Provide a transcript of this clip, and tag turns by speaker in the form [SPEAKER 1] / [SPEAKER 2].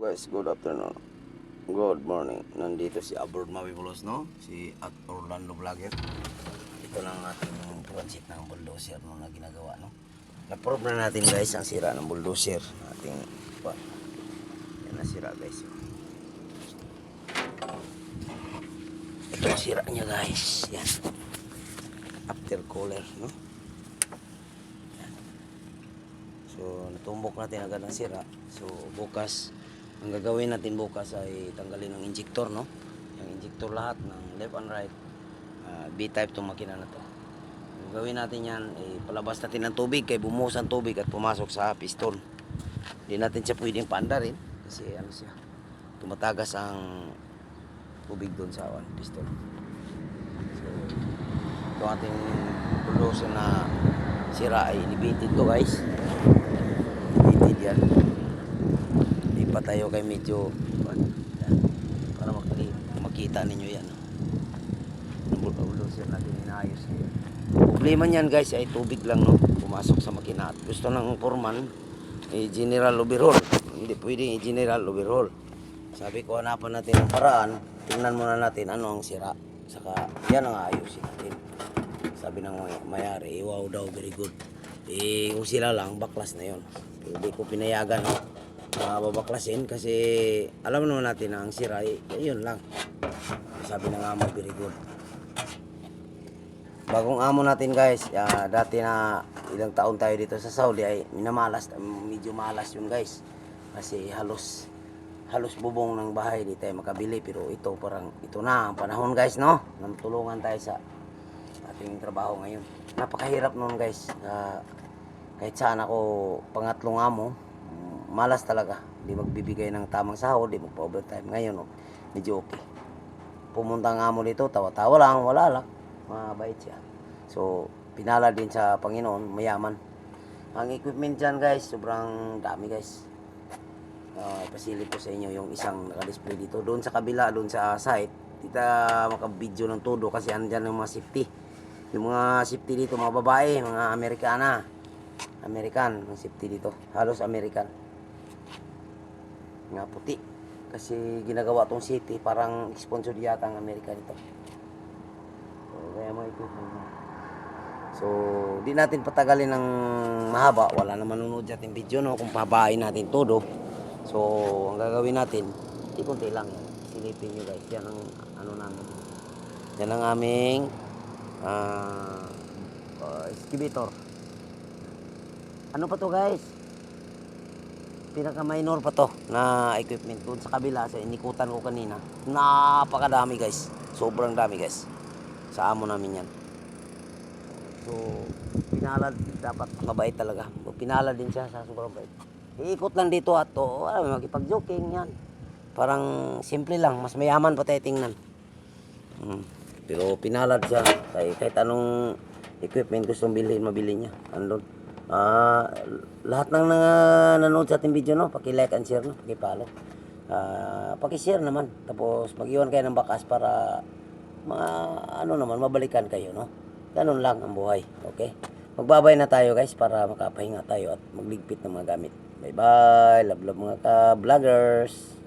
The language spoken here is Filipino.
[SPEAKER 1] Guys, good afternoon. Good morning. Nandito si Abroad Mabibulos, no? Si at Orlando Vlogger. Ito lang ang ating transit ng bulldozer no, na ginagawa, no? Na-prove na natin guys ang sira ng bulldozer. Ating, yan na sira guys. Ito ang sira niya guys. Yan. After cooler, no? Yan. So, natumbok natin agad ang sira. So, bukas, ang gagawin natin bukas ay tanggalin ng injector, no? Yung injector lahat ng left and right. B-type itong makina na to. Ang gagawin natin yan, palabas natin ng tubig, kay bumuhos ang tubig at pumasok sa piston. Hindi natin siya pwedeng paandarin kasi ano siya, tumatagas ang tubig doon sa piston. So, ito ating bulldozer na sira ay elevated to guys. Elevated yan. Pa tayo kay medyo para makita ninyo yan. Ang bulldozer natin inaayos ngayon. Problema niyan guys ay tubig lang, no, pumasok sa makina. At gusto ng foreman general overhaul. Hindi pwedeng general overhaul. Sabi ko hanapan natin ang paraan. Tingnan muna natin ano ang sira. Saka yan ang ayusin natin. Sabi ng mayari, wow daw, very good. Kung sila lang baklas na yon. Hindi ko pinayagan, no, babaklasin kasi alam naman natin na ang sira yun lang. Sabi ng amo, very good. Bagong amo natin guys, dati na ilang taon tayo dito sa Saudi ay minamalas, medyo malas yun guys kasi halos bubong ng bahay di tayo makabili. Pero ito parang ito na ang panahon guys, no, nang tulungan tayo sa ating trabaho ngayon. Napakahirap noon guys, kahit saan ako pangatlong amo, malas talaga, hindi magbibigay ng tamang sahod, hindi magpa-overtime. Ngayon, no, medyo okay. Pumunta ang amo dito, tawa-tawa lang, wala lang, mabait siya. So, pinala din sa Panginoon, mayaman. Ang equipment dyan guys, sobrang dami guys. Pasilip ko sa inyo yung isang naka-display dito. Doon sa kabila, doon sa site, dito maka-video ng todo kasi andyan yung mga safety. Yung mga safety dito, mga babae, mga American, yung safety dito, halos American. Nga puti kasi ginagawa tong city parang sponsor yata ang Amerika nito. So, kaya mo ito. So, di natin patagalin ng mahaba, wala naman nanonood sa ating video, no, kung pabain natin todo. So, ang gagawin natin, kunti lang yan. Silipin nyo guys, yan ang ano namin. Yan ang aming excavator. Ano pa to guys? Pinaka-minor pa to na equipment. Doon sa kabila sa inikutan ko kanina, napakadami guys, sobrang dami guys, sa amo namin yan. So pinalad, dapat mabait talaga. Pinalad din siya sa sobrang bait. Iikot lang dito at to, magipag-joking yan, parang simple lang, mas mayaman pa tayo tingnan. Pero pinalad siya, kahit anong equipment gustong bilhin, mabili niya. Andun. Lahat ng nanonood sa ating video, no, paki-like and share, no, paki-follow, paki-share naman, tapos mag-iwan kayo ng bakas para mabalikan kayo, no. Ganun lang ang buhay. Okay, magbabay na tayo guys para makapahinga tayo at magligpit ng mga gamit. Bye bye, love mga ka-vloggers.